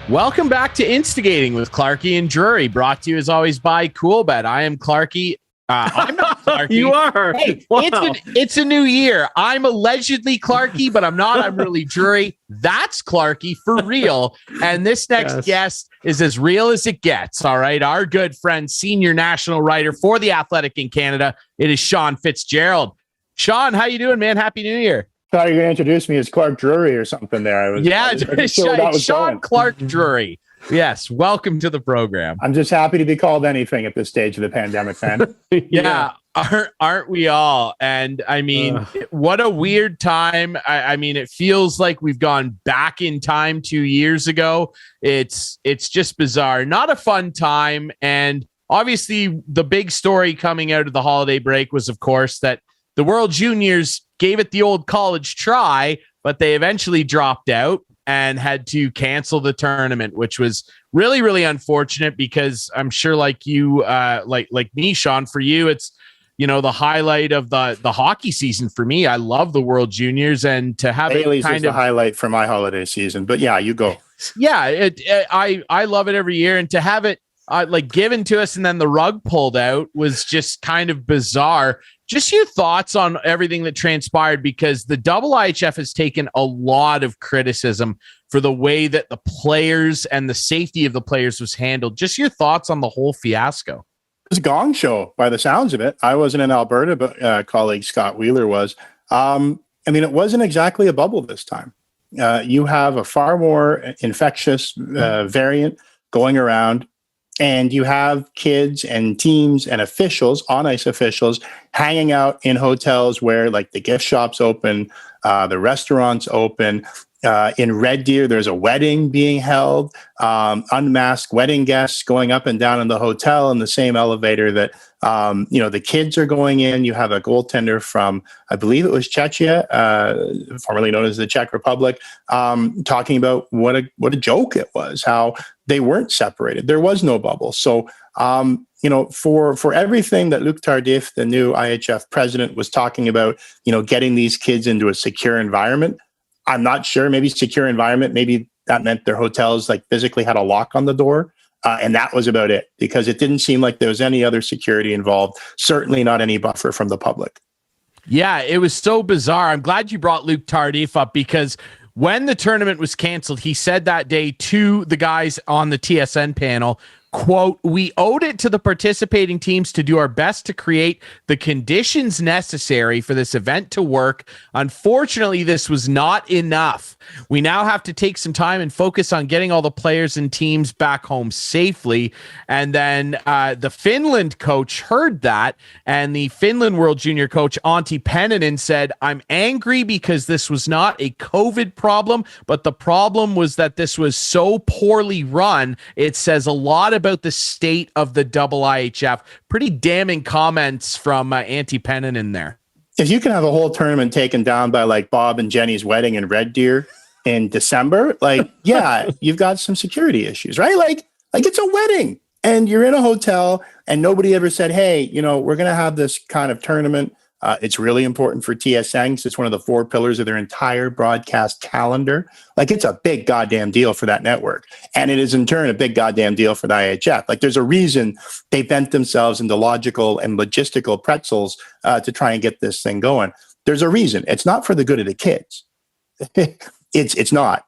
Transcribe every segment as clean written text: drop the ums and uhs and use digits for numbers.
Welcome back to Instigating with Clarkey and Drury, brought to you as always by Coolbet. I am Clarkey. I'm not Clarkey. You are. Hey, wow. it's a new year. I'm allegedly Clarkey, but I'm not. I'm really Drury. That's Clarkey for real. And this next guest is as real as it gets. All right. Our good friend, senior national writer for The Athletic in Canada. It is Sean Fitz-Gerald. Sean, how you doing, man? Happy New Year. Thought you were going to introduce me as Clark Drury or something there. Sean Clark Drury. Yes, welcome to the program. I'm just happy to be called anything at this stage of the pandemic, man. Yeah, aren't we all? And I mean, what a weird time. I mean, it feels like we've gone back in time 2 years ago. It's just bizarre. Not a fun time. And obviously, the big story coming out of the holiday break was, of course, that the World Juniors gave it the old college try, but they eventually dropped out and had to cancel the tournament, which was really, really unfortunate because I'm sure like you, like me, Sean, for you, it's, you know, the highlight of the hockey season for me. I love the World Juniors, and to have Bailey's is the highlight for my holiday season, but yeah, you go. Yeah. I love it every year, and to have it like given to us and then the rug pulled out was just kind of bizarre. Just your thoughts on everything that transpired, because the IHF has taken a lot of criticism for the way that the players and the safety of the players was handled. Just your thoughts on the whole fiasco. It was a gong show by the sounds of it. I wasn't in Alberta, but colleague Scott Wheeler was. I mean, it wasn't exactly a bubble this time. You have a far more infectious variant going around. And you have kids and teams and officials, on-ice officials, hanging out in hotels where, like, the gift shops open, the restaurants open. In Red Deer, there's a wedding being held, unmasked wedding guests going up and down in the hotel in the same elevator that, the kids are going in. You have a goaltender from, I believe it was Czechia, formerly known as the Czech Republic, talking about what a joke it was, how they weren't separated. There was no bubble. So, for everything that Luc Tardif, the new IHF president, was talking about, getting these kids into a secure environment, I'm not sure. Maybe secure environment, maybe that meant their hotels like physically had a lock on the door. And that was about it, because it didn't seem like there was any other security involved. Certainly not any buffer from the public. Yeah, it was so bizarre. I'm glad you brought Luc Tardif up, because when the tournament was canceled, he said that day to the guys on the TSN panel, quote, "We owed it to the participating teams to do our best to create the conditions necessary for this event to work. Unfortunately, this was not enough. We now have to take some time and focus on getting all the players and teams back home safely." And then the Finland coach heard that, and the Finland World Junior coach, Antti Pennanen, said, "I'm angry because this was not a COVID problem, but the problem was that this was so poorly run. It says a lot about the state of the IHF." Pretty damning comments from Antti Pennanen there. If you can have a whole tournament taken down by like Bob and Jenny's wedding in Red Deer in December, like, yeah, you've got some security issues, right? Like it's a wedding and you're in a hotel and nobody ever said, hey, we're going to have this kind of tournament. It's really important for TSN because it's one of the 4 pillars of their entire broadcast calendar. Like, it's a big goddamn deal for that network. And it is in turn a big goddamn deal for the IHF. Like, there's a reason they bent themselves into logical and logistical pretzels to try and get this thing going. There's a reason. It's not for the good of the kids. It's not.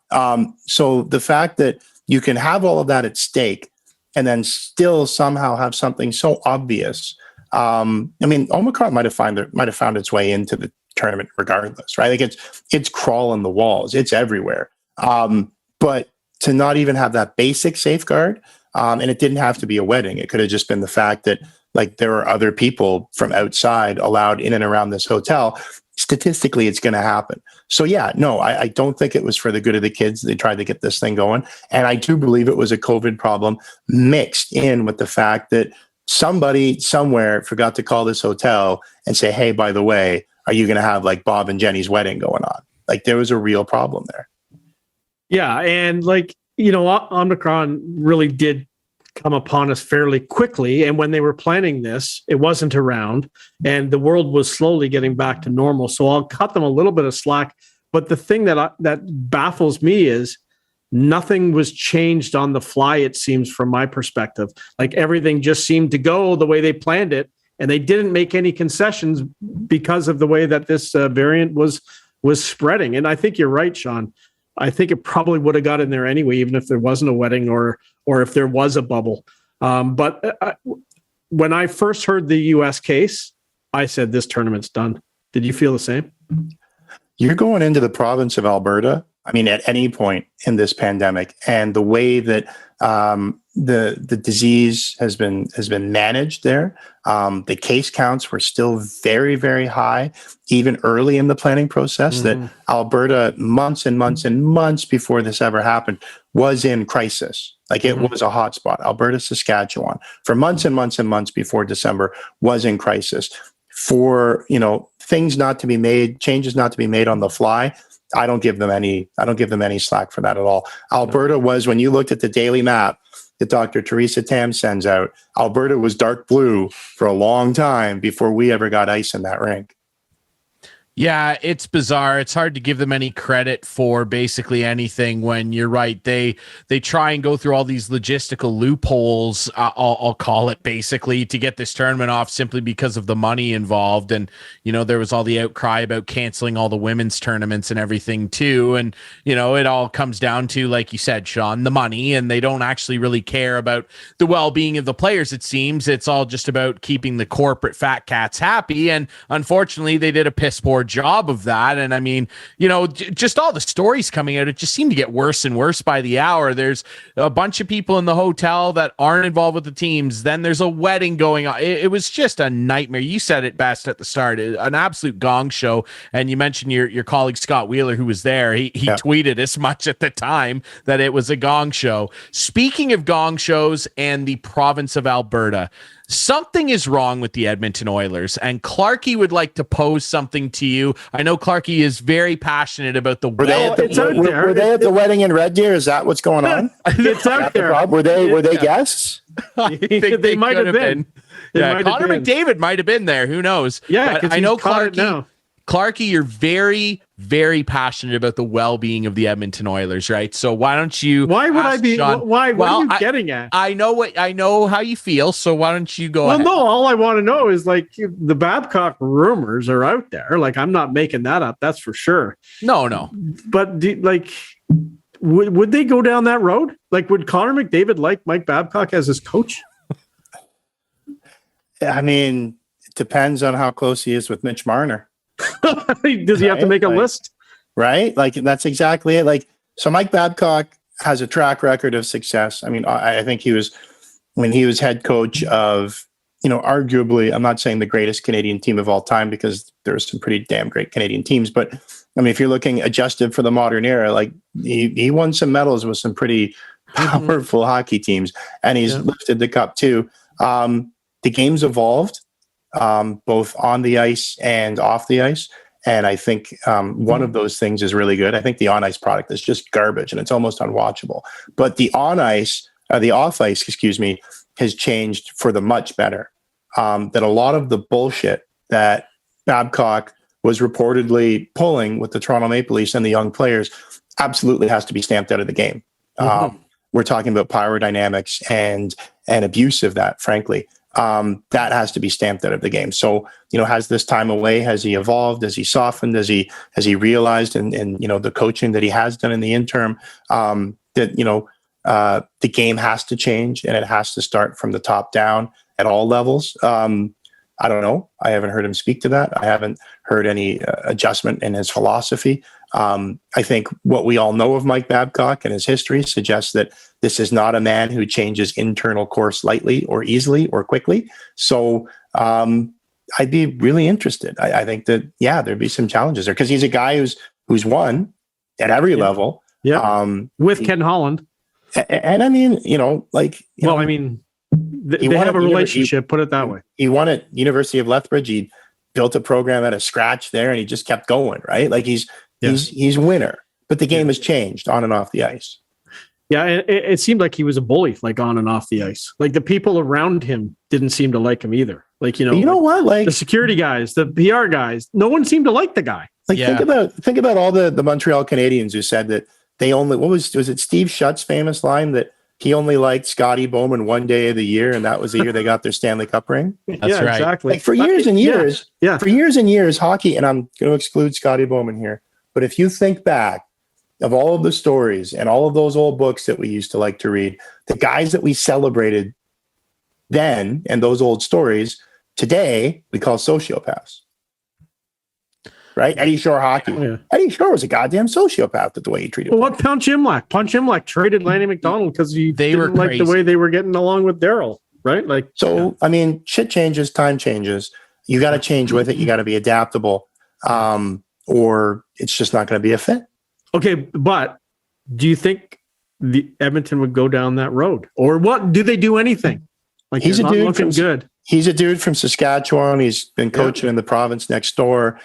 So the fact that you can have all of that at stake and then still somehow have something so obvious. Omicron might have found its way into the tournament regardless, right? Like it's crawling the walls, it's everywhere. But to not even have that basic safeguard, and it didn't have to be a wedding. It could have just been the fact that like there are other people from outside allowed in and around this hotel. Statistically, it's going to happen. So yeah, no, I don't think it was for the good of the kids. They tried to get this thing going. And I do believe it was a COVID problem mixed in with the fact that somebody somewhere forgot to call this hotel and say, hey, by the way, are you going to have like Bob and Jenny's wedding going on? Like, there was a real problem there. Yeah. And like, Omicron really did come upon us fairly quickly. And when they were planning this, it wasn't around and the world was slowly getting back to normal. So I'll cut them a little bit of slack. But the thing that baffles me is nothing was changed on the fly, it seems, from my perspective. Like everything just seemed to go the way they planned it, and they didn't make any concessions because of the way that this variant was spreading. And I think you're right, Sean. I think it probably would have got in there anyway, even if there wasn't a wedding or if there was a bubble. But when I first heard the U.S. case, I said, this tournament's done. Did you feel the same? You're going into the province of Alberta, I mean, at any point in this pandemic, and the way that the disease has been managed there, the case counts were still very, very high, even early in the planning process. That Alberta, months and months and months before this ever happened, was in crisis. Like it was a hotspot. Alberta, Saskatchewan, for months and months and months before December, was in crisis. For things not to be made, changes not to be made on the fly, I don't give them any slack for that at all. Alberta was, when you looked at the daily map that Dr. Teresa Tam sends out, Alberta was dark blue for a long time before we ever got ice in that rink. Yeah, it's bizarre. It's hard to give them any credit for basically anything when you're right. They try and go through all these logistical loopholes, I'll call it, basically, to get this tournament off simply because of the money involved. And, there was all the outcry about canceling all the women's tournaments and everything too. And, it all comes down to, like you said, Sean, the money, and they don't actually really care about the well-being of the players, it seems. It's all just about keeping the corporate fat cats happy. And unfortunately, they did a piss poor job of that. And I mean, just all the stories coming out, it just seemed to get worse and worse by the hour. There's a bunch of people in the hotel that aren't involved with the teams. Then there's a wedding going on. It was just a nightmare. You said it best at the start, an absolute gong show. And you mentioned your colleague Scott Wheeler, who was there. He tweeted as much at the time that it was a gong show. Speaking of gong shows and the province of Alberta, something is wrong with the Edmonton Oilers, and Clarkey would like to pose something to you. I know Clarkey is very passionate about the wedding. Were they at the wedding in Red Deer? Is that what's going on? It's out there. Were they guests? I think they might have been. Yeah, Connor McDavid might have been there. Who knows? Yeah, I know Clarkey, you're very, very passionate about the well-being of the Edmonton Oilers, right? So why don't you? Why would I be? Sean, what are you getting at? I know how you feel. So why don't you go? Well, ahead? no. All I want to know is like the Babcock rumors are out there. Like I'm not making that up. That's for sure. No. But would they go down that road? Like, would Connor McDavid like Mike Babcock as his coach? I mean, it depends on how close he is with Mitch Marner. Does he have to make a list? Right? Like, that's exactly it. Like, so Mike Babcock has a track record of success. I mean, I think when he was head coach of, arguably, I'm not saying the greatest Canadian team of all time, because there's some pretty damn great Canadian teams. But I mean, if you're looking adjusted for the modern era, like he won some medals with some pretty powerful hockey teams, and he's lifted the cup too. The game's evolved, both on the ice and off the ice. And I think one of those things is really good. I think the on-ice product is just garbage and it's almost unwatchable. But the off-ice, has changed for the much better. That a lot of the bullshit that Babcock was reportedly pulling with the Toronto Maple Leafs and the young players absolutely has to be stamped out of the game. We're talking about power dynamics and abuse of that, frankly. That has to be stamped out of the game. So, has this time away, has he evolved? Has he softened? Has he realized and the coaching that he has done in the interim, that, the game has to change and it has to start from the top down at all levels. I don't know. I haven't heard him speak to that. I haven't heard any adjustment in his philosophy. I think what we all know of Mike Babcock and his history suggests that this is not a man who changes internal course lightly or easily or quickly. So I'd be really interested. I think that, there'd be some challenges there because he's a guy who's won at every level. Yeah. With Ken Holland. And I mean, they have a relationship, put it that way. He won at University of Lethbridge. He built a program out of scratch there and he just kept going, right? Like he's a winner, but the game has changed on and off the ice. Yeah. It seemed like he was a bully, like on and off the ice. Like the people around him didn't seem to like him either. Like, like the security guys, the PR guys, no one seemed to like the guy. Like think about all the Montreal Canadiens who said that they only, was it Steve Shutt's famous line that he only liked Scotty Bowman one day of the year, and that was the year they got their Stanley Cup ring? That's right. Exactly. Like for years and years, Yeah. for years and years, hockey, and I'm going to exclude Scotty Bowman here, but if you think back of all of the stories and all of those old books that we used to like to read, the guys that we celebrated then and those old stories, today we call sociopaths. Right? Eddie Shore hockey. Oh, yeah. Eddie Shore was a goddamn sociopath with the way he treated Well, people. what Punch Imlach? Punch Imlach traded Lanny McDonald because they didn't like the way they were getting along with Daryl, right? Like, so, I mean, shit changes, time changes. You got to change with it. You got to be adaptable, or it's just not going to be a fit. okay, but do you think the Edmonton would go down that road, or what? Do they do anything? Like, He's a not dude looking good. He's a dude from Saskatchewan. He's been coaching in the province next door.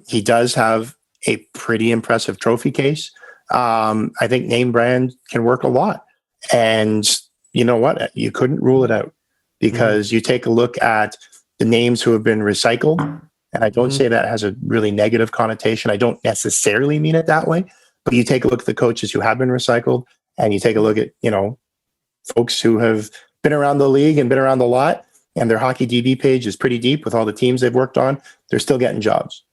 He does have a pretty impressive trophy case. I think name brand can work a lot. And you know what? You couldn't rule it out because you take a look at the names who have been recycled. And I don't say that has a really negative connotation. I don't necessarily mean it that way. But you take a look at the coaches who have been recycled, and you take a look at, folks who have been around the league and been around the lot, and their hockey DB page is pretty deep with all the teams they've worked on. They're still getting jobs.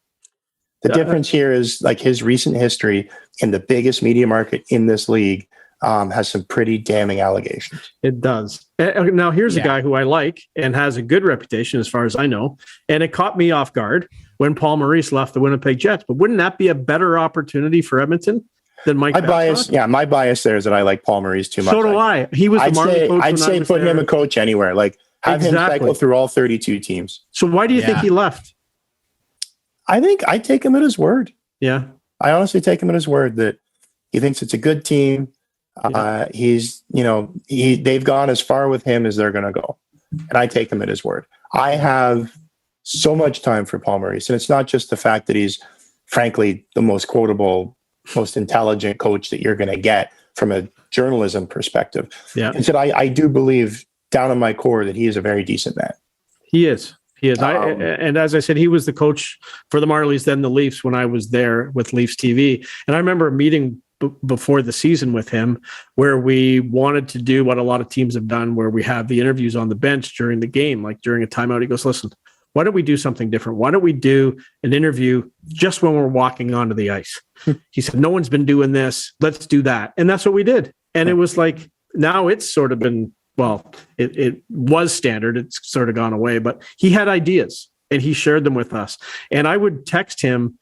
The difference here is like his recent history in the biggest media market in this league has some pretty damning allegations. It does. Now, here's a guy who I like and has a good reputation as far as I know. And it caught me off guard when Paul Maurice left the Winnipeg Jets. But wouldn't that be a better opportunity for Edmonton than Mike Babcock? My bias there is that I like Paul Maurice too much. So do I. He was the Marley coach. I'd say put him a coach anywhere. Like have him cycle through all 32 teams. So why do you think he left? I think I take him at his word. Yeah. I honestly take him at his word that he thinks it's a good team. They've gone as far with him as they're going to go. And I take him at his word. I have so much time for Paul Maurice. And it's not just the fact that he's frankly the most quotable, most intelligent coach that you're going to get from a journalism perspective. Yeah. And I do believe down in my core that he is a very decent man. He is. He is. And as I said, he was the coach for the Marlies, then the Leafs, when I was there with Leafs TV. And I remember a meeting before the season with him where we wanted to do what a lot of teams have done, where we have the interviews on the bench during the game, like during a timeout. He goes, listen, why don't we do something different? Why don't we do an interview just when we're walking onto the ice? He said, no one's been doing this. Let's do that. And that's what we did. And it was like, now it's sort of been, well, it was standard. It's sort of gone away, but he had ideas and he shared them with us. And I would text him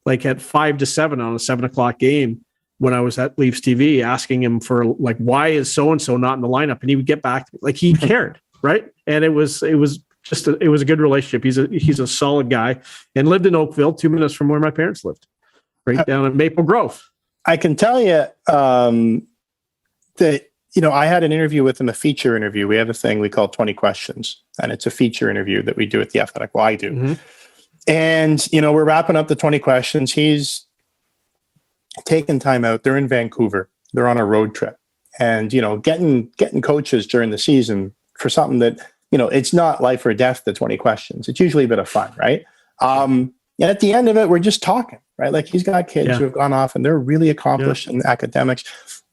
like at 5 to 7 on a 7 o'clock game when I was at Leafs TV, asking him for like, why is so-and-so not in the lineup? And he would get back to me. Like he cared. Right. And it was a good relationship. He's a solid guy and lived in Oakville, 2 minutes from where my parents lived, right down in Maple Grove. I can tell you that, I had an interview with him, a feature interview. We have a thing we call 20 questions, and it's a feature interview that we do at The Athletic. Well, I do. Mm-hmm. And, we're wrapping up the 20 questions. He's taking time out. They're in Vancouver. They're on a road trip. And, getting coaches during the season for something that, it's not life or death, the 20 questions. It's usually a bit of fun, right? And at the end of it, we're just talking, right? Like he's got kids who have gone off and they're really accomplished in academics.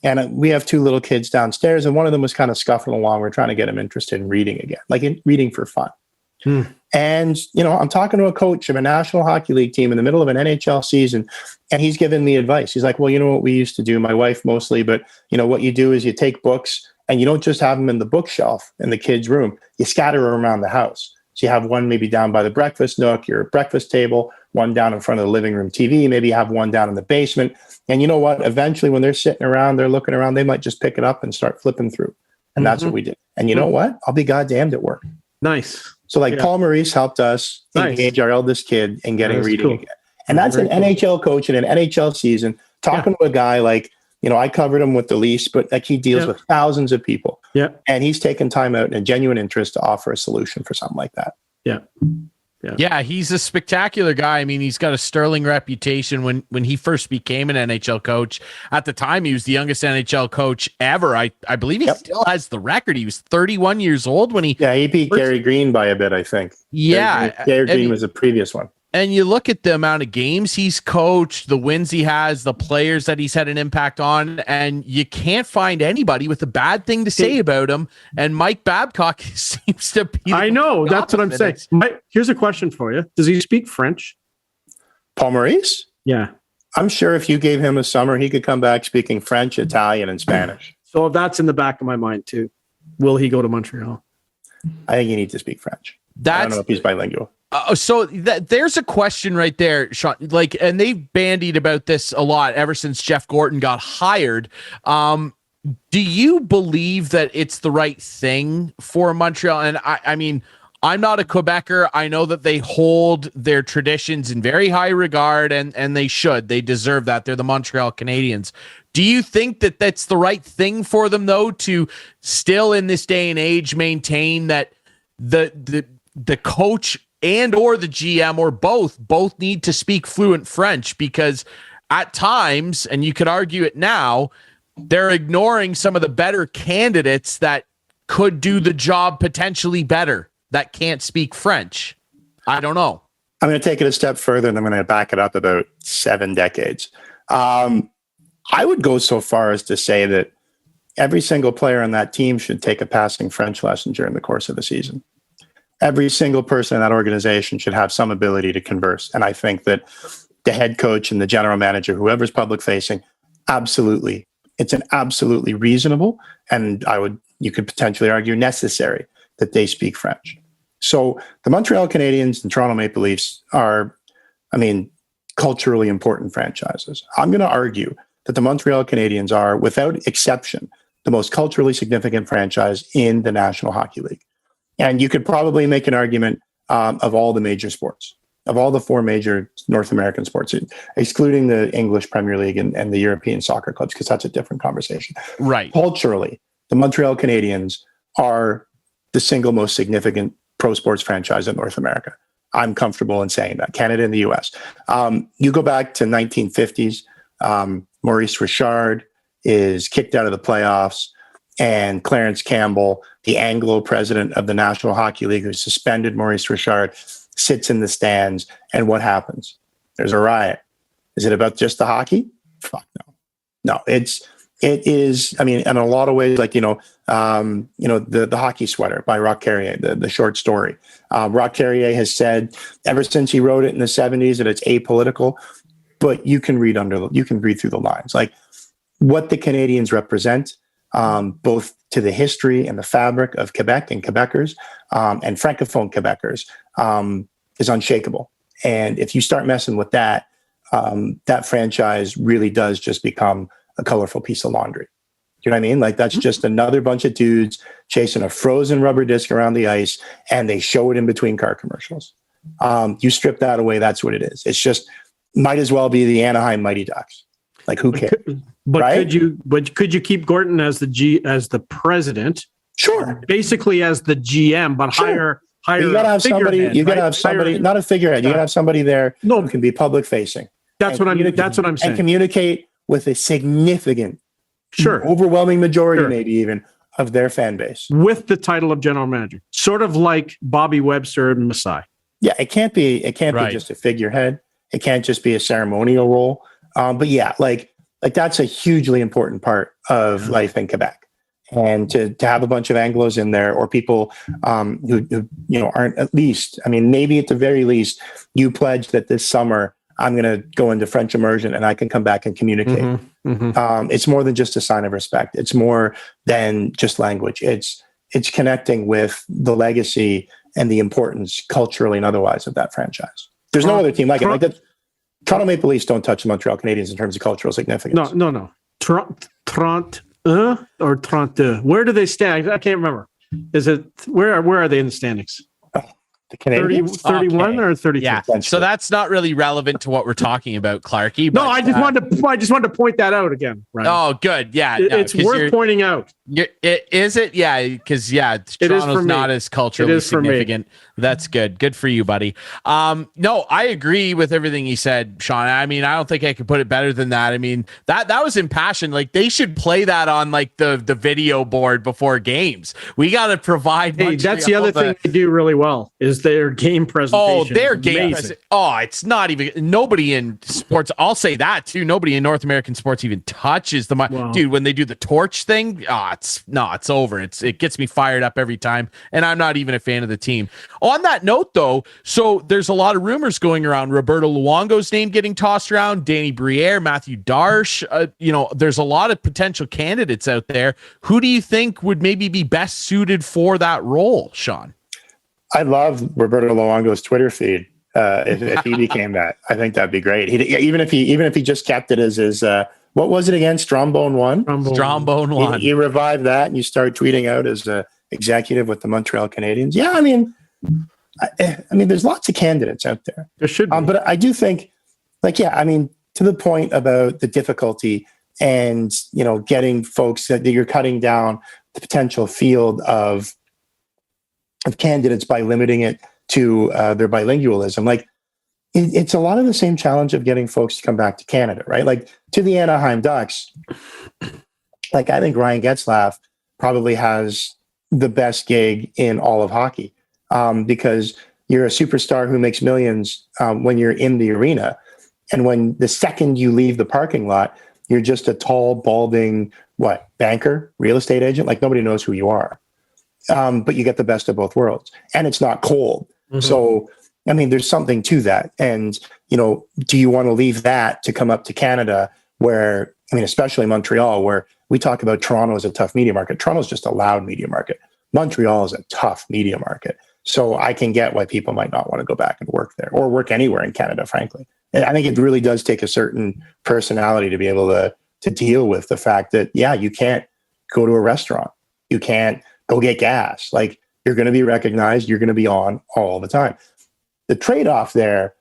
And we have 2 little kids downstairs, and one of them was kind of scuffling along. We're trying to get him interested in reading again, like in reading for fun. And, I'm talking to a coach of a National Hockey League team in the middle of an NHL season, and he's giving me advice. He's like, well, you know what we used to do, my wife mostly, but what you do is you take books and you don't just have them in the bookshelf in the kids' room. You scatter them around the house. So you have one maybe down by the breakfast nook, your breakfast table, one down in front of the living room TV, maybe you have one down in the basement. And you know what? Eventually, when they're sitting around, they're looking around, they might just pick it up and start flipping through. And that's what we did. And you know what? I'll be goddamned at work. Nice. So Paul Maurice helped us engage our eldest kid in getting reading again. And that's an NHL coach in an NHL season talking to a guy like, I covered him with the Leafs, but like he deals with thousands of people. Yeah. And he's taken time out and a genuine interest to offer a solution for something like that. Yeah. Yeah, he's a spectacular guy. I mean, he's got a sterling reputation. When he first became an NHL coach, at the time, he was the youngest NHL coach ever. I believe he still has the record. He was 31 years old when he... Yeah, he beat Gary Green by a bit, I think. Yeah. Gary Green was the previous one. And you look at the amount of games he's coached, the wins he has, the players that he's had an impact on, and you can't find anybody with a bad thing to say about him. And Mike Babcock seems to be. I know. That's what I'm saying. Here's a question for you. Does he speak French? Paul Maurice? Yeah. I'm sure if you gave him a summer, he could come back speaking French, Italian, and Spanish. So that's in the back of my mind too. Will he go to Montreal? I think you need to speak French. I don't know if he's bilingual. So there's a question right there, Sean. Like, and they've bandied about this a lot ever since Jeff Gorton got hired. Do you believe that it's the right thing for Montreal? And I mean, I'm not a Quebecer. I know that they hold their traditions in very high regard, and they should. They deserve that. They're the Montreal Canadiens. Do you think that that's the right thing for them, though, to still in this day and age maintain that the coach and or the GM or both need to speak fluent French? Because at times, and you could argue it now, they're ignoring some of the better candidates that could do the job potentially better that can't speak French. I don't know. I'm going to take it a step further, and I'm going to back it up about 7 decades. I would go so far as to say that every single player on that team should take a passing French lesson during the course of the season. Every single person in that organization should have some ability to converse. And I think that the head coach and the general manager, whoever's public facing, absolutely, it's an absolutely reasonable, and you could potentially argue necessary, that they speak French. So the Montreal Canadiens and Toronto Maple Leafs are, culturally important franchises. I'm going to argue that the Montreal Canadiens are, without exception, the most culturally significant franchise in the National Hockey League. And you could probably make an argument of all the major sports, of all the 4 major North American sports, excluding the English Premier League and the European soccer clubs, because that's a different conversation. Right. Culturally, the Montreal Canadiens are the single most significant pro sports franchise in North America. I'm comfortable in saying that. Canada and the US. You go back to 1950s, Maurice Richard is kicked out of the playoffs, and Clarence Campbell, the Anglo president of the National Hockey League, who suspended Maurice Richard, sits in the stands. And what happens? There's a riot. Is it about just the hockey? Fuck no. No, it is. In a lot of ways, like, the hockey sweater by Roch Carrier, the short story. Roch Carrier has said ever since he wrote it in the 70s that it's apolitical, but you can read through the lines. Like, what the Canadiens represent, both to the history and the fabric of Quebec and Quebecers, and Francophone Quebecers, is unshakable. And if you start messing with that, that franchise really does just become a colorful piece of laundry. You know what I mean? Like, that's just another bunch of dudes chasing a frozen rubber disc around the ice, and they show it in between car commercials. You strip that away, that's what it is. It's just, might as well be the Anaheim Mighty Ducks. Like, who cares? But right? could you keep Gorton as the president? Sure. Basically as the GM, but sure. hire you gotta have somebody. You gotta right? have somebody, not a figurehead. You gotta have somebody there who can be public facing. That's what I'm saying. And communicate with a significant, overwhelming majority, maybe even, of their fan base, with the title of general manager, sort of like Bobby Webster and Masai. Yeah, it can't be just a figurehead. It can't just be a ceremonial role. But yeah, like that's a hugely important part of life in Quebec. And to have a bunch of Anglos in there, or people who aren't, at least, maybe at the very least, you pledge that this summer I'm going to go into French immersion and I can come back and communicate. It's more than just a sign of respect. It's more than just language. It's connecting with the legacy and the importance culturally and otherwise of that franchise. There's no other team like it. Like that. Toronto Maple Leafs don't touch the Montreal Canadiens in terms of cultural significance. No. 31 or 32? Where do they stand? I can't remember. Is it where are they in the standings? The Canadiens? 31 or 32? Yeah. So that's not really relevant to what we're talking about, Clarkey. No, I just wanted to point that out again. Right? Oh, good. Yeah. It's worth pointing out. Is it? Yeah, because Toronto's not as culturally significant. That's good. Good for you, buddy. No, I agree with everything he said, Sean. I mean, I don't think I could put it better than that. I mean, that was impassioned. Like, they should play that on like the video board before games. We got to provide. Hey, that's the other thing they do really well is their game presentation. Oh, their game. It's not even nobody in sports. I'll say that too. Nobody in North American sports even touches the dude when they do the torch thing. It's over. It gets me fired up every time, and I'm not even a fan of the team. On that note, though, so there's a lot of rumors going around. Roberto Luongo's name getting tossed around. Danny Briere, Matthew Darche. There's a lot of potential candidates out there. Who do you think would maybe be best suited for that role, Sean? I love Roberto Luongo's Twitter feed. If he became that, I think that'd be great. Even if he just kept it as his. What was it again? Strombone 1? Strombone 1. You revive that and you start tweeting out as an executive with the Montreal Canadiens. Yeah, I mean, there's lots of candidates out there. There should be. But I do think, to the point about the difficulty and, getting folks that you're cutting down the potential field of candidates by limiting it to their bilingualism. Like, it's a lot of the same challenge of getting folks to come back to Canada, right? Like, to the Anaheim Ducks, like, I think Ryan Getzlaf probably has the best gig in all of hockey, because you're a superstar who makes millions when you're in the arena. And when the second you leave the parking lot, you're just a tall, balding, banker, real estate agent? Like, nobody knows who you are. But you get the best of both worlds. And it's not cold. Mm-hmm. So, there's something to that. And, do you want to leave that to come up to Canada where, especially Montreal, where we talk about Toronto as a tough media market. Toronto's just a loud media market. Montreal is a tough media market. So I can get why people might not want to go back and work there or work anywhere in Canada, frankly. And I think it really does take a certain personality to be able to deal with the fact that, you can't go to a restaurant. You can't go get gas. Like, you're going to be recognized. You're going to be on all the time. The trade-off there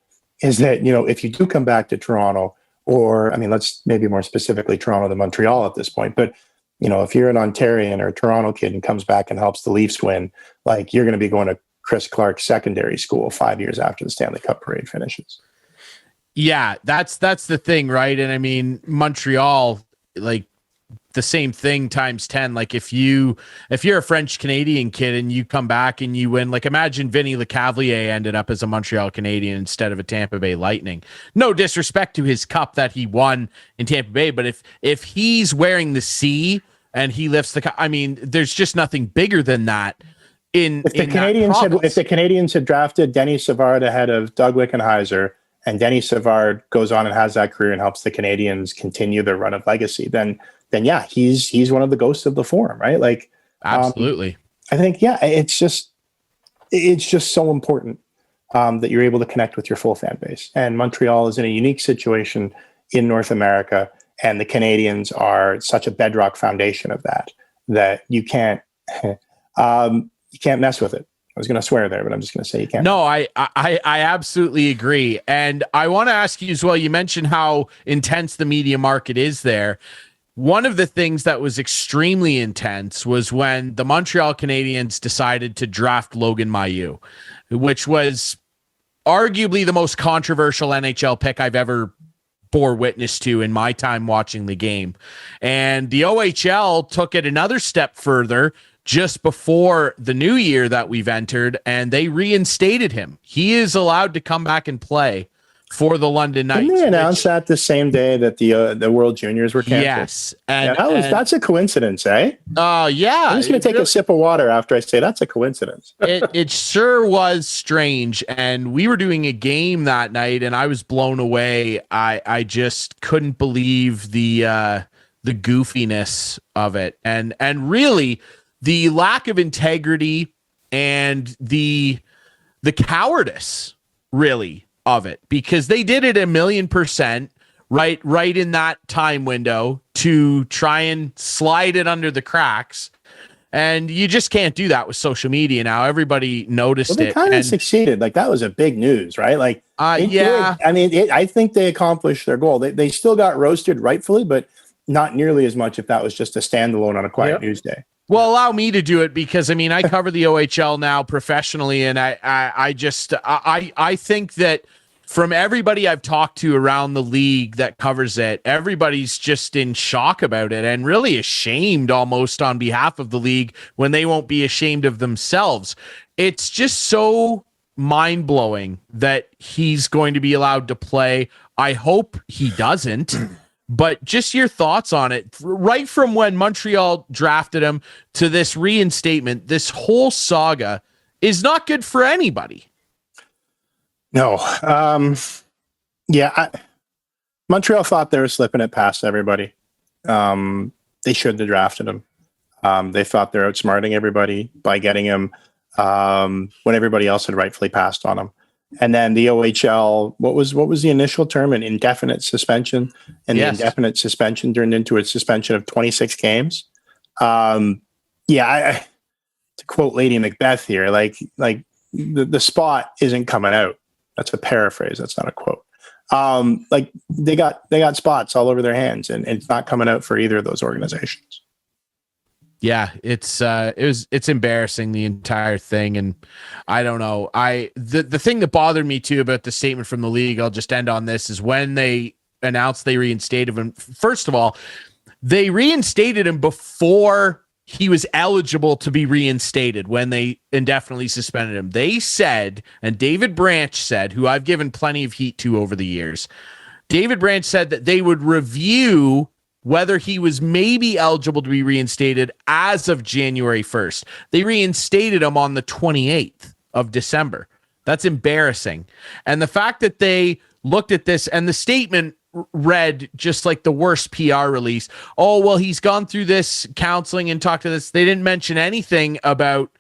is that, if you do come back to Toronto, or, let's maybe more specifically Toronto than Montreal at this point, but, if you're an Ontarian or a Toronto kid and comes back and helps the Leafs win, like, you're going to be going to Chris Clark Secondary School 5 years after the Stanley Cup parade finishes. Yeah, that's the thing, right? And Montreal, like, the same thing times 10. Like, if you're a French Canadian kid and you come back and you win, like, imagine Vinny Lecavalier ended up as a Montreal Canadian instead of a Tampa Bay Lightning. No disrespect to his cup that he won in Tampa Bay, but if he's wearing the C and he lifts the cup, there's just nothing bigger than that. If the Canadians had drafted Denny Savard ahead of Doug Wickenheiser, and Denny Savard goes on and has that career and helps the Canadians continue their run of legacy, then yeah, he's one of the ghosts of the Forum, right? Like, absolutely. I think, it's just so important that you're able to connect with your full fan base. And Montreal is in a unique situation in North America, and the Canadians are such a bedrock foundation of that you can't mess with it. I was going to swear there, but I'm just going to say you can't. No, I absolutely agree. And I want to ask you as well, you mentioned how intense the media market is there. One of the things that was extremely intense was when the Montreal Canadiens decided to draft Logan Mailloux, which was arguably the most controversial NHL pick I've ever bore witness to in my time watching the game. And the OHL took it another step further just before the new year that we've entered, and they reinstated him. He is allowed to come back and play for the London Knights. Didn't they announce that the same day that the World Juniors were canceled? Yes. That's a coincidence, eh? Yeah. I'm just going to take a sip of water after I say that's a coincidence. It sure was strange. And we were doing a game that night, and I was blown away. I just couldn't believe the goofiness of it. And really, the lack of integrity and the cowardice, really, of it, because they did it 1,000,000% right in that time window to try and slide it under the cracks. And you just can't do that with social media now. Everybody noticed it. They kind of succeeded. Like, that was a big news, right? Like, yeah. I think they accomplished their goal. They still got roasted rightfully, but not nearly as much if that was just a standalone on a quiet news day. Well, allow me to do it because I mean I cover the OHL now professionally, and I think that from everybody I've talked to around the league that covers it, everybody's just in shock about it and really ashamed almost on behalf of the league when they won't be ashamed of themselves. It's just so mind-blowing that he's going to be allowed to play. I hope he doesn't. But just your thoughts on it, right from when Montreal drafted him to this reinstatement, this whole saga is not good for anybody. No. Montreal thought they were slipping it past everybody. They shouldn't have drafted him. They thought they're outsmarting everybody by getting him when everybody else had rightfully passed on him. And then the OHL, what was the initial term? An indefinite suspension, and the indefinite suspension turned into a suspension of 26 games. To quote Lady Macbeth here, like the spot isn't coming out. That's a paraphrase. That's not a quote. They got spots all over their hands, and it's not coming out for either of those organizations. Yeah, it's embarrassing, the entire thing. And I don't know. The thing that bothered me too about the statement from the league, I'll just end on this, is when they announced they reinstated him. First of all, they reinstated him before he was eligible to be reinstated when they indefinitely suspended him. They said, and David Branch said, who I've given plenty of heat to over the years, David Branch said that they would review whether he was maybe eligible to be reinstated as of January 1st. They reinstated him on the 28th of December. That's embarrassing. And the fact that they looked at this and the statement read just like the worst PR release. Oh, well, he's gone through this counseling and talked to this. They didn't mention anything about,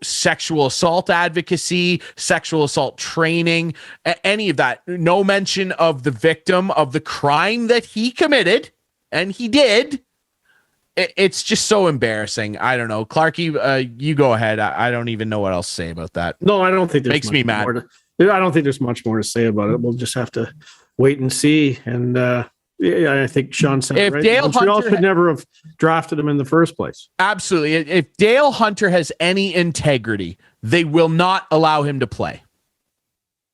sexual assault advocacy, sexual assault training, any of that. No mention of the victim of the crime that he committed. And he did. It's just so embarrassing. I don't know. Clarkey, you go ahead. I don't even know what else to say about that. No, I don't think there's makes me mad. I don't think there's much more to say about it. We'll just have to wait and see. And I think Sean said if right. Dale Montreal Hunter should never have drafted him in the first place. Absolutely. If Dale Hunter has any integrity, they will not allow him to play.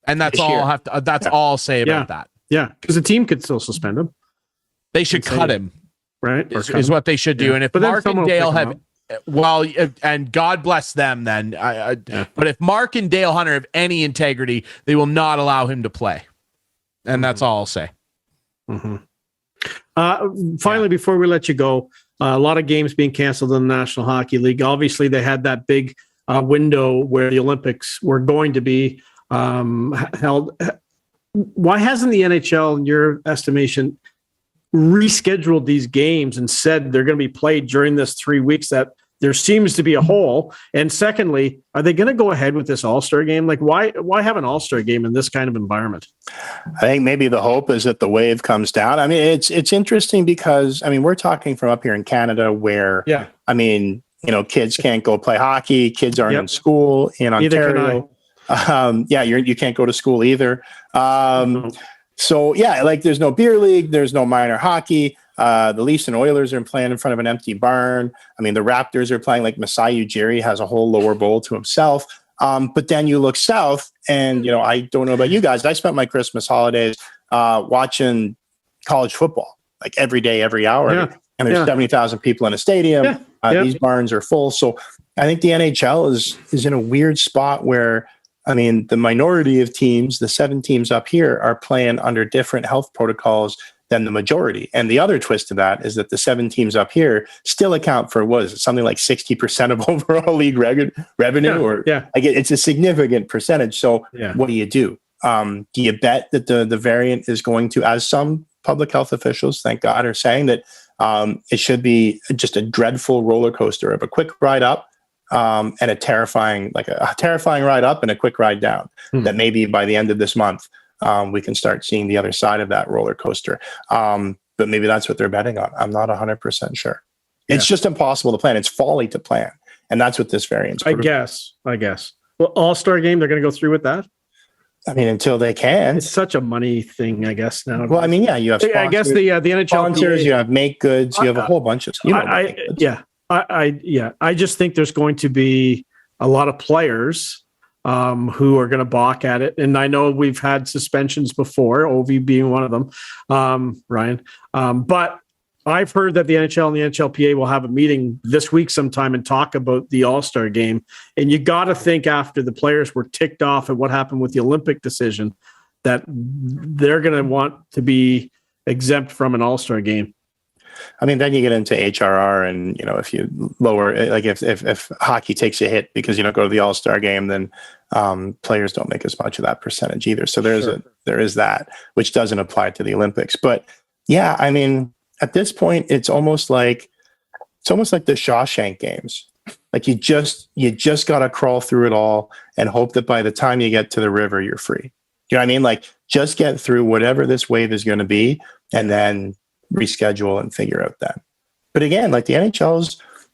And that's all I'll have to. That's all I'll say about that. Yeah, because the team could still suspend him. They should cut him, right? Is what they should do. Yeah. And if Mark and Dale have, and God bless them then. But if Mark and Dale Hunter have any integrity, they will not allow him to play. And that's all I'll say. Mm-hmm. Finally, before we let you go, a lot of games being canceled in the National Hockey League. Obviously, they had that big window where the Olympics were going to be held. Why hasn't the NHL, in your estimation, rescheduled these games and said they're going to be played during this 3 weeks that there seems to be a hole? And secondly, are they going to go ahead with this All-Star game? Like, why have an All-Star game in this kind of environment? I think maybe the hope is that the wave comes down. I mean, it's interesting because, we're talking from up here in Canada where, kids can't go play hockey. Kids aren't in school in Ontario. You can't go to school either. So, there's no beer league, there's no minor hockey. The Leafs and Oilers are playing in front of an empty barn. The Raptors are playing like Masai Ujiri has a whole lower bowl to himself. But then you look south and, I don't know about you guys. I spent my Christmas holidays watching college football, like every day, every hour. Yeah. And there's 70,000 people in a stadium. These barns are full. So I think the NHL is in a weird spot where, the minority of teams, the 7 teams up here, are playing under different health protocols than the majority. And the other twist to that is that the 7 teams up here still account for, something like 60% of overall league revenue? It's a significant percentage. So what do? Do you bet that the variant is going to, as some public health officials, thank God, are saying that it should be just a dreadful roller coaster of a quick ride up, and a terrifying ride up and a quick ride down, that maybe by the end of this month, we can start seeing the other side of that roller coaster. But maybe that's what they're betting on. I'm not 100% sure. It's just impossible to plan. It's folly to plan. And that's what this variant's. I guess. Well, All-Star game, they're going to go through with that? I mean, until they can. It's such a money thing, I guess now. Well, I mean, yeah, you have sponsors, I guess the NHL sponsors, you have make goods, you have a whole bunch of. I just think there's going to be a lot of players who are going to balk at it, and I know we've had suspensions before, OV being one of them, Ryan. But I've heard that the NHL and the NHLPA will have a meeting this week sometime and talk about the All-Star game. And you got to think after the players were ticked off at what happened with the Olympic decision that they're going to want to be exempt from an All-Star game. I mean, then you get into HRR, and if you lower, like if hockey takes a hit because you don't go to the All-Star game, then players don't make as much of that percentage either. So there is that, which doesn't apply to the Olympics. But yeah, I mean, at this point, it's almost like the Shawshank games. Like you just got to crawl through it all and hope that by the time you get to the river, you're free. You know what I mean? Like just get through whatever this wave is going to be, and then reschedule and figure out that. But again, like the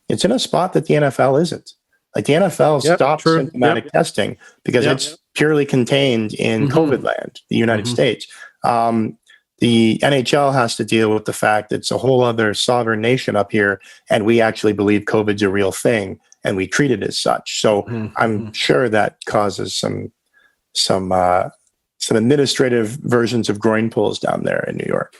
it's in a spot that the NFL isn't. Like the NFL stopped symptomatic testing because it's purely contained in COVID land, the United States. The NHL has to deal with the fact that it's a whole other sovereign nation up here, and we actually believe COVID's a real thing, and we treat it as such. So I'm sure that causes some administrative versions of groin pulls down there in New York.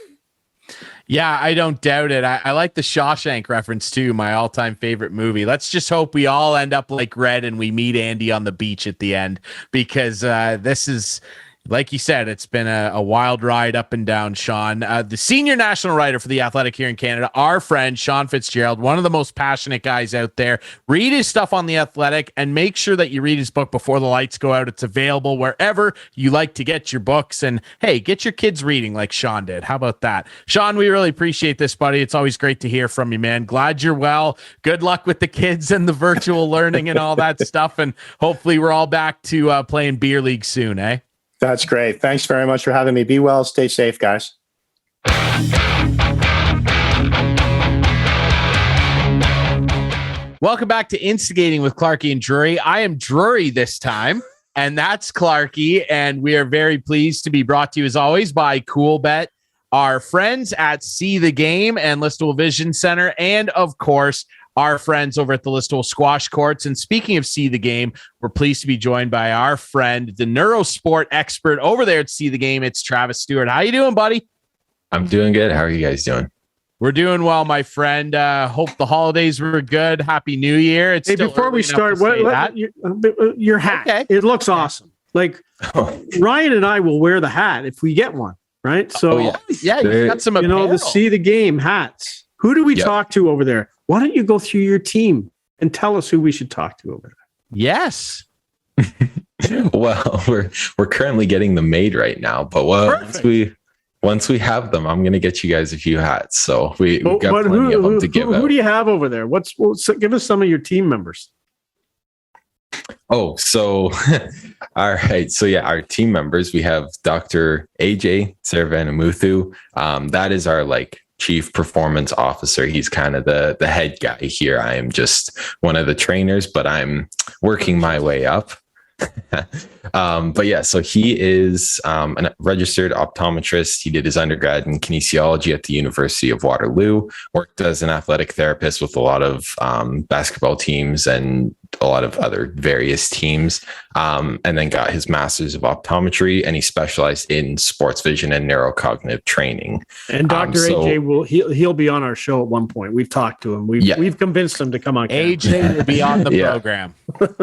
Yeah, I don't doubt it. I like the Shawshank reference too, my all-time favorite movie. Let's just hope we all end up like Red and we meet Andy on the beach at the end, because this is, like you said, it's been a wild ride up and down, Sean. The senior national writer for The Athletic here in Canada, our friend Sean Fitz-Gerald, one of the most passionate guys out there. Read his stuff on The Athletic and make sure that you read his book before the lights go out. It's available wherever you like to get your books. And hey, get your kids reading like Sean did. How about that? Sean, we really appreciate this, buddy. It's always great to hear from you, man. Glad you're well. Good luck with the kids and the virtual learning and all that stuff. And hopefully we're all back to playing beer league soon, eh? That's great. Thanks very much for having me. Be well. Stay safe, guys. Welcome back to Instigating with Clarkey and Drury. I am Drury this time, and that's Clarkey, and we are very pleased to be brought to you, as always, by CoolBet, our friends at See the Game and Listowel Vision Center, and, of course, our friends over at the Listowel Squash Courts. And speaking of See the Game, we're pleased to be joined by our friend, the neurosport expert over there at See the Game. It's Travis Stewart. How you doing, buddy? I'm doing good. How are you guys doing? We're doing well, my friend. Hope the holidays were good. Happy New Year. It's before we start, your hat. Okay. It looks awesome. Like Ryan and I will wear the hat if we get one, right? So you got some apparel. The See the Game hats. Who do we talk to over there? Why don't you go through your team and tell us who we should talk to over there? Yes. Well, we're currently getting them made right now, but once we have them, I'm going to get you guys a few hats. So we've got plenty of them to give out. Who do you have over there? Give us some of your team members. Oh, so all right. So yeah, our team members, we have Dr. AJ Saravanamuthu. That is our chief performance officer. He's kind of the head guy here. I am just one of the trainers, but I'm working my way up. But yeah, so he is a registered optometrist. He did his undergrad in kinesiology at the University of Waterloo, worked as an athletic therapist with a lot of basketball teams and a lot of other various teams, and then got his master's of optometry, and he specialized in sports vision and neurocognitive training. And Dr. AJ he'll be on our show at one point. We've talked to him. We've convinced him to come on. AJ will be on the program.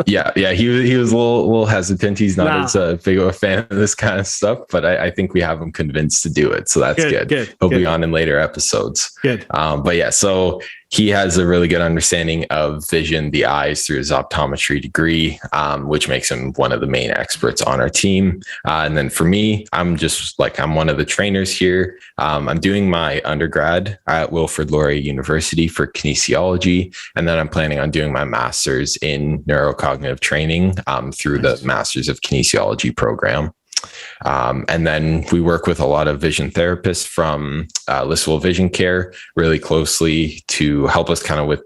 Yeah. He was a little hesitant. He's not as big of a fan of this kind of stuff, but I think we have him convinced to do it. So that's good. He'll be on in later episodes. Good. But yeah, so he has a really good understanding of vision, the eyes, through his optometry degree, which makes him one of the main experts on our team. And then for me, I'm one of the trainers here. I'm doing my undergrad at Wilfrid Laurier University for kinesiology. And then I'm planning on doing my master's in neurocognitive training through the Masters of Kinesiology program. And then we work with a lot of vision therapists from Listowel Vision Care really closely to help us kind of with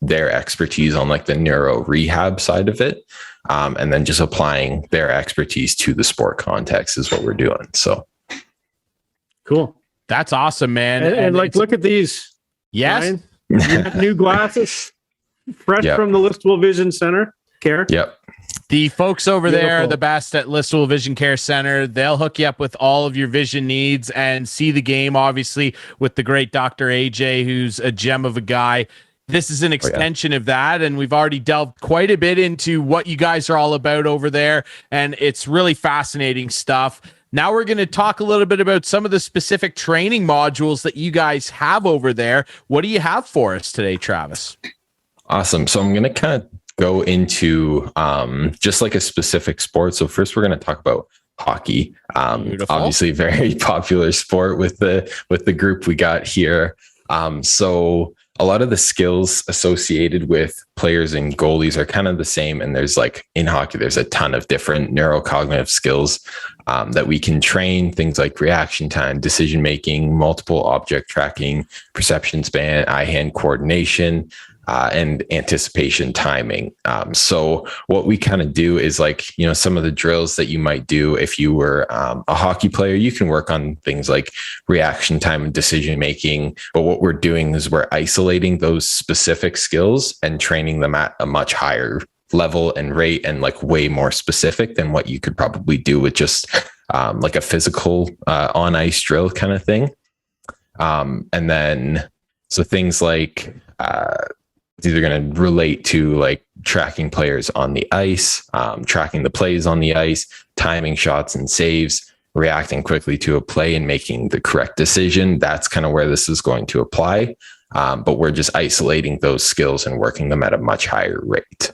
their expertise on the neuro rehab side of it. and then just applying their expertise to the sport context is what we're doing. So cool. That's awesome, man. And like, look at these. Yes. Ryan, you have new glasses, fresh from the Listowel Vision Center Care. Yep. The folks over Beautiful. there are the best at Listowel Vision Care Center. They'll hook you up with all of your vision needs and see the game, obviously, with the great Dr. AJ, who's a gem of a guy. This is an extension of that, and we've already delved quite a bit into what you guys are all about over there, and it's really fascinating stuff. Now we're going to talk a little bit about some of the specific training modules that you guys have over there. What do you have for us today, Travis? Awesome. So I'm going to kind of go into just like a specific sport. So first we're going to talk about hockey. Obviously very popular sport with the group we got here. So a lot of the skills associated with players and goalies are kind of the same. And there's like in hockey, there's a ton of different neurocognitive skills that we can train, things like reaction time, decision-making, multiple object tracking, perception span, eye-hand coordination, and anticipation timing. So what we kind of do is like, some of the drills that you might do if you were a hockey player, you can work on things like reaction time and decision making. But what we're doing is we're isolating those specific skills and training them at a much higher level and rate, and like way more specific than what you could probably do with just like a physical on ice drill kind of thing. And then so things like it's either going to relate to like tracking players on the ice, tracking the plays on the ice, timing shots and saves, reacting quickly to a play and making the correct decision. That's kind of where this is going to apply. But we're just isolating those skills and working them at a much higher rate.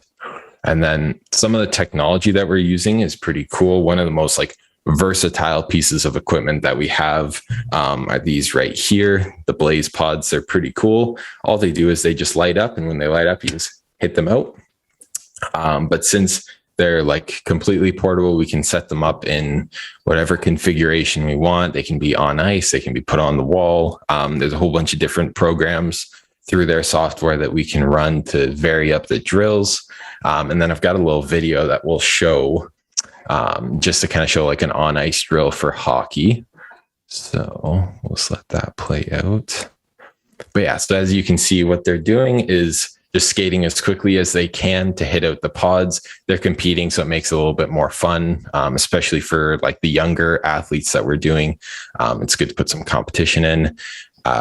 And then some of the technology that we're using is pretty cool. One of the most like versatile pieces of equipment that we have are these right here. The Blaze pods, they're pretty cool. All they do is they just light up, and when they light up, you just hit them out. But since they're like completely portable, we can set them up in whatever configuration we want. They can be on ice, they can be put on the wall. There's a whole bunch of different programs through their software that we can run to vary up the drills. And then I've got a little video that will show just to kind of show like an on ice drill for hockey. So let's let that play out. But yeah, so as you can see, what they're doing is just skating as quickly as they can to hit out the pods. They're competing, so it makes it a little bit more fun, especially for like the younger athletes that we're doing. It's good to put some competition in.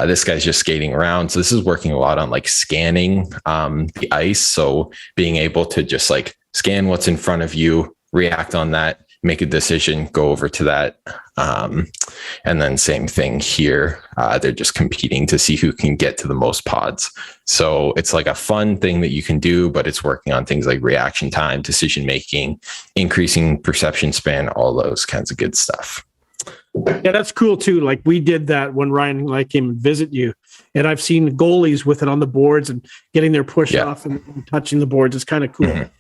This guy's just skating around. So this is working a lot on like scanning the ice. So being able to just like scan what's in front of you, react on that, make a decision, go over to that. And then same thing here. They're just competing to see who can get to the most pods. So it's like a fun thing that you can do, but it's working on things like reaction time, decision making, increasing perception span, all those kinds of good stuff. Yeah, that's cool too. Like we did that when Ryan and I came and visit you, and I've seen goalies with it on the boards and getting their push off and touching the boards. It's kind of cool. Mm-hmm.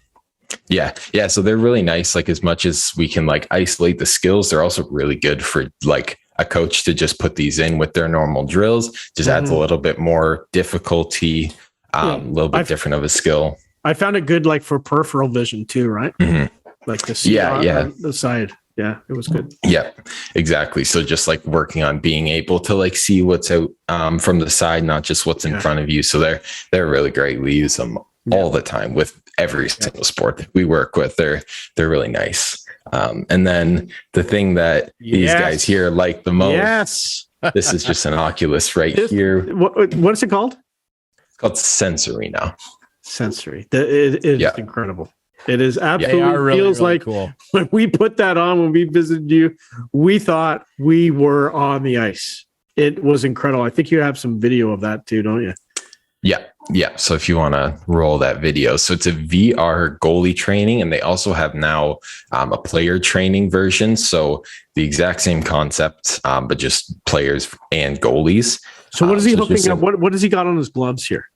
Yeah. So they're really nice. Like as much as we can like isolate the skills, they're also really good for like a coach to just put these in with their normal drills. Just adds a little bit more difficulty, a little bit different of a skill. I found it good like for peripheral vision too, right? Mm-hmm. Like to see on the side. Yeah, it was good. Yeah, exactly. So just like working on being able to like see what's out from the side, not just what's in front of you. So they're really great. We use them all the time with every single sport that we work with. They're really nice. And then the thing that these guys here like the most, this is just an Oculus here. What is it called? It's called Sensory now. Sensory. It is incredible. It is absolutely feels really like cool. When we put that on, when we visited you, we thought we were on the ice. It was incredible. I think you have some video of that too, don't you? Yeah. So if you want to roll that video. So it's a VR goalie training, and they also have now a player training version. So the exact same concept, but just players and goalies. So what is he hooking up? What does he got on his gloves here?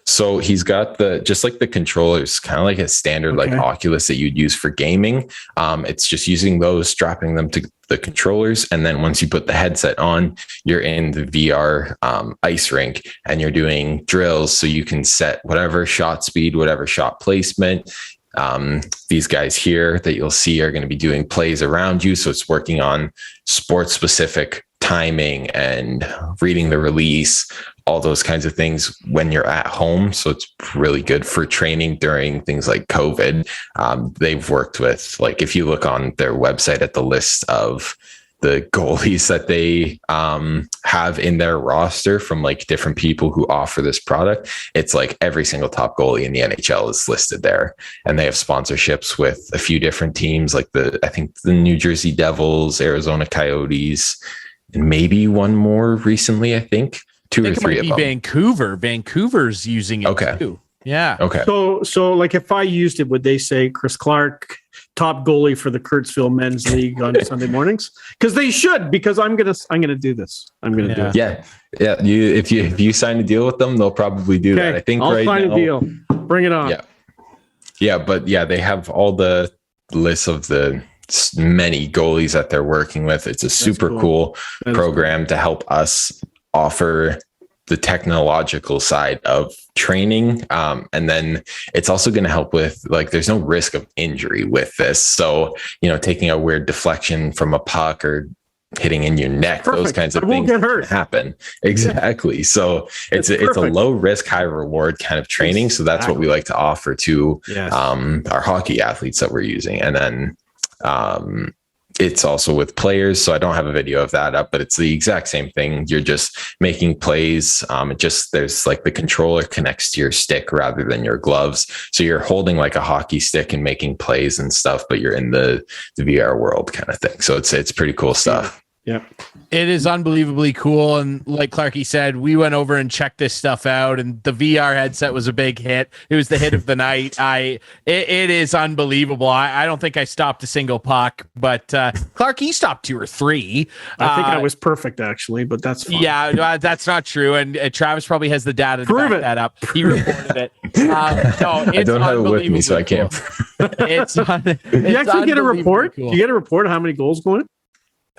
So he's got just like the controllers, kind of like a standard like Oculus that you'd use for gaming. It's just using those, strapping them to the controllers. And then once you put the headset on, you're in the VR ice rink and you're doing drills. So you can set whatever shot speed, whatever shot placement. These guys here that you'll see are going to be doing plays around you. So it's working on sports specific timing and reading the release, all those kinds of things when you're at home. So it's really good for training during things like COVID. They've worked with, like, if you look on their website at the list of the goalies that they have in their roster from like different people who offer this product, it's like every single top goalie in the NHL is listed there. And they have sponsorships with a few different teams, like I think the New Jersey Devils, Arizona Coyotes, and maybe one more recently, I think. Two or three of them. Vancouver. Vancouver's using it too. Yeah. Okay. So like if I used it, would they say Chris Clark, top goalie for the Kurtzville Men's League on Sunday mornings? Because they should, because I'm gonna do this. I'm gonna do it. Yeah. If you sign a deal with them, they'll probably do that. I think I'll sign a deal. Bring it on. Yeah. But they have all the lists of the many goalies that they're working with. It's a super cool program to help us offer the technological side of training. And then it's also going to help with, like, there's no risk of injury with this. So, taking a weird deflection from a puck or hitting in your neck, those kinds of things happen. Exactly. So it's a low risk, high reward kind of training. So that's what we like to offer to our hockey athletes that we're using. And then, it's also with players. So I don't have a video of that up, but it's the exact same thing. You're just making plays. There's like the controller connects to your stick rather than your gloves. So you're holding like a hockey stick and making plays and stuff, but you're in the VR world kind of thing. So it's pretty cool stuff. Yeah. It is unbelievably cool. And like Clarkey said, we went over and checked this stuff out, and the VR headset was a big hit. It was the hit of the night. It is unbelievable. I don't think I stopped a single puck, but Clarkey stopped 2 or 3. I think I was perfect actually, but that's fine. Yeah, that's not true. And Travis probably has the data to back that up. He reported it. No, I don't have it with me, so I can't. You actually get a report? Cool. You get a report of how many goals going in?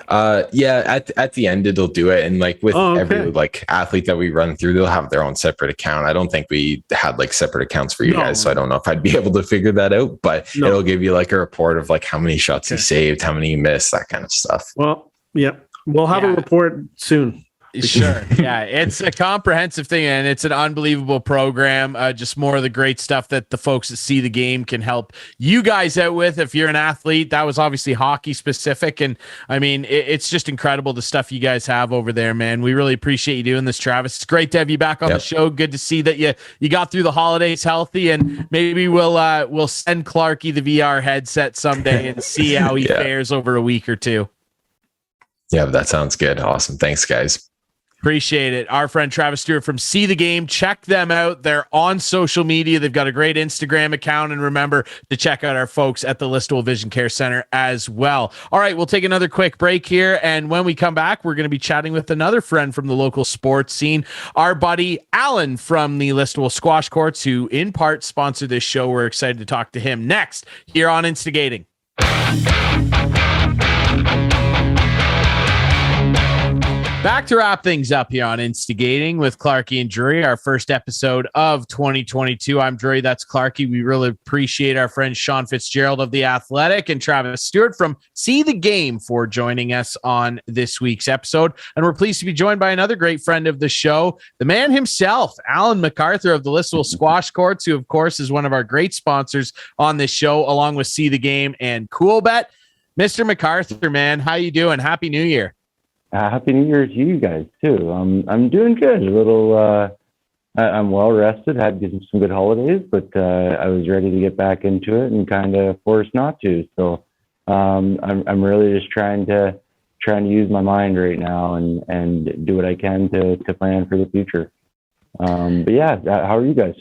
At the end it'll do it, and like with every like athlete that we run through, they'll have their own separate account. I don't think we had like separate accounts for you guys, so I don't know if I'd be able to figure that out, but it'll give you like a report of like how many shots you saved, how many you missed, that kind of stuff. Well, we'll have a report soon. Sure. Yeah, it's a comprehensive thing, and it's an unbelievable program. Just more of the great stuff that the folks that See the Game can help you guys out with. If you're an athlete, that was obviously hockey specific, and I mean, it's just incredible the stuff you guys have over there, man. We really appreciate you doing this, Travis. It's great to have you back on the show. Good to see that you got through the holidays healthy, and maybe we'll send Clarkey the VR headset someday and see how he fares over a week or two. Yeah, that sounds good. Awesome. Thanks, guys. Appreciate it. Our friend Travis Stewart from See the Game. Check them out. They're on social media. They've got a great Instagram account. And remember to check out our folks at the Listowel Vision Care Center as well. All right, we'll take another quick break here. And when we come back, we're going to be chatting with another friend from the local sports scene, our buddy Alan from the Listowel Squash Courts, who in part sponsored this show. We're excited to talk to him next here on Instigating. Back to wrap things up here on Instigating with Clarkey and Drury, our first episode of 2022. I'm Drury, that's Clarkey. We really appreciate our friend Sean Fitz-Gerald of The Athletic and Travis Stewart from See the Game for joining us on this week's episode. And we're pleased to be joined by another great friend of the show, the man himself, Alan Mcarthur of the Listowel Squash Courts, who, of course, is one of our great sponsors on this show, along with See the Game and CoolBet. Mr. Mcarthur, man, how you doing? Happy New Year. Happy New Year to you guys too. I'm doing good. A little, I'm well rested. Had some good holidays, but I was ready to get back into it and kind of forced not to. So I'm really just trying to use my mind right now and do what I can to plan for the future. But yeah, how are you guys?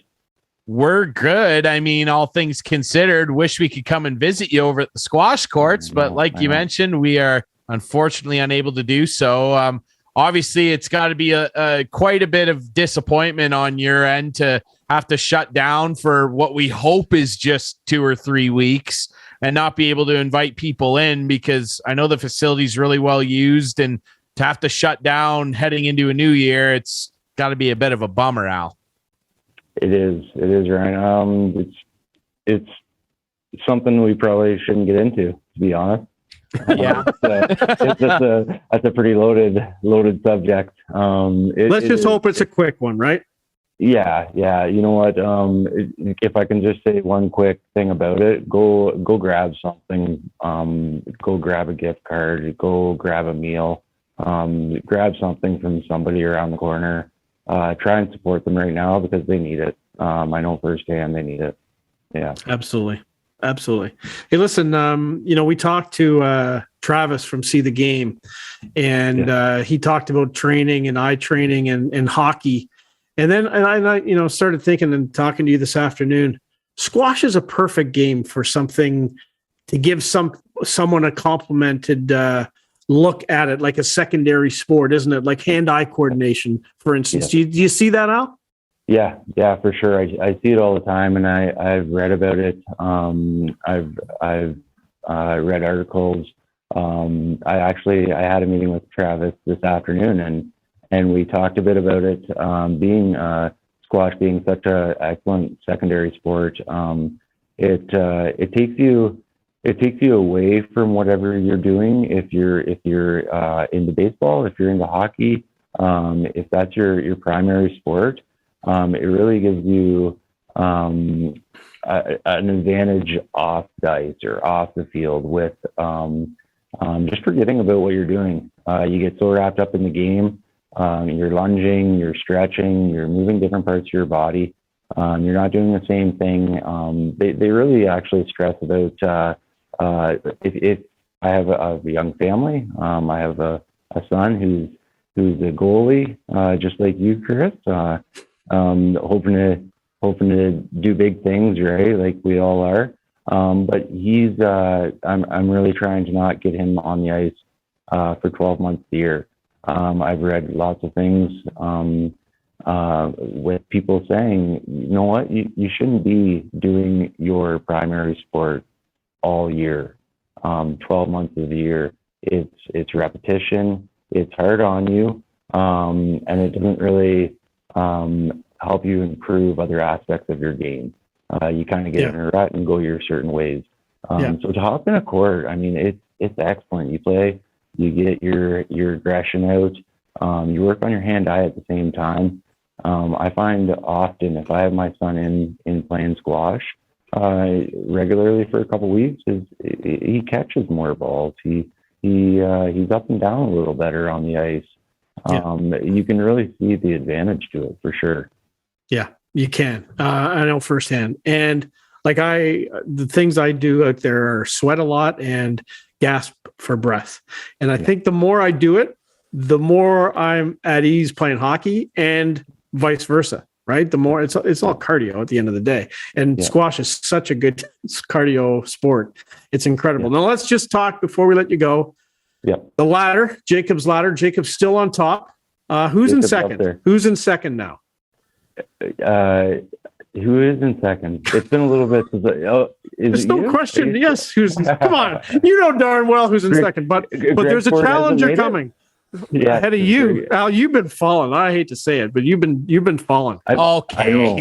We're good. I mean, all things considered, wish we could come and visit you over at the squash courts, but like you mentioned, we are unfortunately unable to do so. Obviously, it's got to be a quite a bit of disappointment on your end to have to shut down for what we hope is just 2 or 3 weeks and not be able to invite people in, because I know the facility's really well used, and to have to shut down heading into a new year, it's got to be a bit of a bummer, Al. It is, Ryan. It's something we probably shouldn't get into, to be honest. Yeah. That's a pretty loaded subject. Let's just hope it's a quick one, right? Yeah. You know what? If I can just say one quick thing about it, go grab something. Go grab a gift card. Go grab a meal. Grab something from somebody around the corner. Try and support them right now because they need it. I know firsthand they need it. Yeah, Absolutely. Hey, listen, we talked to Travis from See the Game, and he talked about training and eye training and hockey. And then I started thinking and talking to you this afternoon, squash is a perfect game for something to give someone a complimented look at it, like a secondary sport, isn't it? Like hand-eye coordination, for instance. Yeah. Do you see that, Al? Yeah, for sure. I see it all the time, and I've read about it. I've read articles. I had a meeting with Travis this afternoon, and we talked a bit about it. Squash being such a excellent secondary sport, it takes you away from whatever you're doing. If you're into baseball, if you're into hockey, if that's your primary sport. It really gives you an advantage off the ice or off the field with just forgetting about what you're doing. You get so wrapped up in the game. You're lunging, you're stretching, you're moving different parts of your body. You're not doing the same thing. They really actually stress about if I have a young family. I have a son who's a goalie, just like you, Chris. Hoping to do big things, right? Like we all are. But he's, I'm really trying to not get him on the ice for 12 months a year. I've read lots of things with people saying, you know what, you shouldn't be doing your primary sport all year, 12 months of the year. It's repetition. It's hard on you, and it doesn't really help you improve other aspects of your game. You kind of get in a rut and go your certain ways. So to hop in a court, I mean, it's excellent. You play, you get your aggression out. You work on your hand-eye at the same time. I find often if I have my son in playing squash regularly for a couple of weeks, he catches more balls. He's up and down a little better on the ice. You can really see the advantage to it for sure. Yeah, you can. I know firsthand. And like the things I do out there are sweat a lot and gasp for breath. And I think the more I do it, the more I'm at ease playing hockey and vice versa, right? The more it's all cardio at the end of the day. And squash is such a good cardio sport. It's incredible. Now let's just talk before we let you go. Yeah. The ladder, Jacob's ladder. Jacob's still on top. Who's in second? Who's in second now? Who is in second? It's been a little bit since. There's no question. Yes, come on. You know darn well who's in second, but there's a challenger coming. Yeah, ahead of you, Al. You've been falling. I hate to say it, but you've been falling. I know.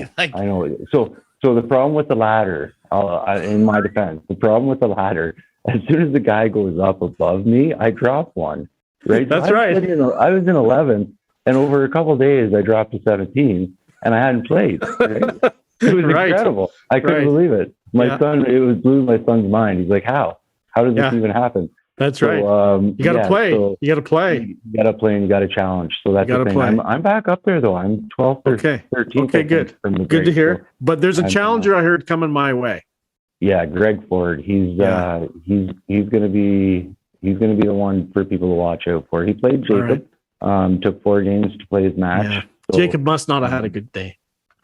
So the problem with the ladder, in my defense, the problem with the ladder, as soon as the guy goes up above me, I drop one. Right. That's right. I was in 11th, and over a couple of days, I dropped to 17, and I hadn't played. Right? It was incredible. I couldn't believe it. My son, it blew my son's mind. He's like, "How does this even happen?" That's right. You got to play. You got to play. You got to play, and you got to challenge. So that's the thing. I'm back up there though. I'm 12th or 13th. Okay, good. Good to hear. So but there's a challenger I heard coming my way. Yeah, Greg Ford. He's gonna be the one for people to watch out for. He played Jacob. Took 4 games to play his match. Yeah. So, Jacob must not have had a good day.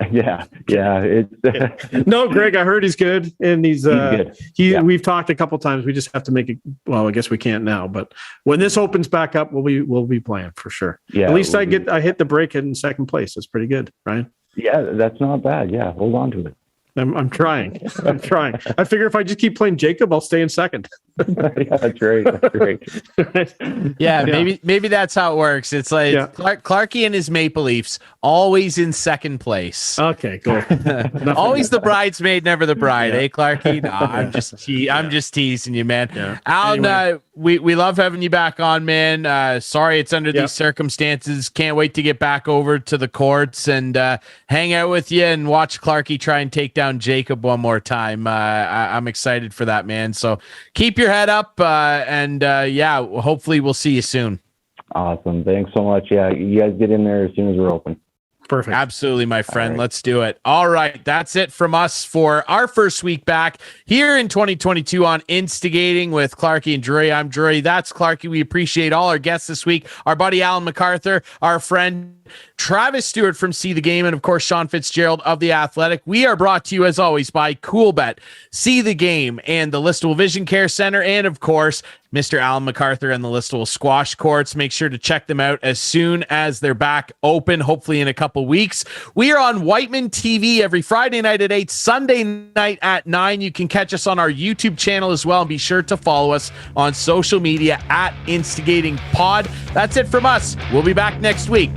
Yeah. It's no, Greg, I heard he's good, and he's good. We've talked a couple times. We just have to make it. Well, I guess we can't now, but when this opens back up, we'll be playing for sure. Yeah. At least I hit the break in second place. That's pretty good, right? Yeah, that's not bad. Yeah, hold on to it. I'm trying. I figure if I just keep playing Jacob, I'll stay in second. Yeah, that's right. That's great. Yeah, maybe that's how it works. It's like Clarkey and his Maple Leafs always in second place. Okay, cool. Always the bridesmaid, never the bride, eh, Clarkey? No, I'm just teasing you, man. Yeah. Alan, Anyway. we love having you back on, man. Sorry it's under these circumstances. Can't wait to get back over to the courts and hang out with you and watch Clarkey try and take down Jacob one more time. I'm excited for that, man. So keep your head up, and hopefully we'll see you soon. Awesome. Thanks so much. Yeah, you guys get in there as soon as we're open. Perfect. Absolutely, my friend. Right. Let's do it. All right. That's it from us for our first week back here in 2022 on Instigating with Clarkey and Drury. I'm Drury. That's Clarkey. We appreciate all our guests this week. Our buddy Alan Mcarthur, our friend Travis Stewart from See the Game, and of course, Sean Fitz-Gerald of The Athletic. We are brought to you, as always, by CoolBet, See the Game, and the Listowel Vision Care Center, and of course, Mr. Alan Mcarthur and the Listowel Squash Courts. Make sure to check them out as soon as they're back open, hopefully in a couple weeks. We are on Whiteman TV every Friday night at 8, Sunday night at 9. You can catch us on our YouTube channel as well, and be sure to follow us on social media at Instigating Pod. That's it from us. We'll be back next week.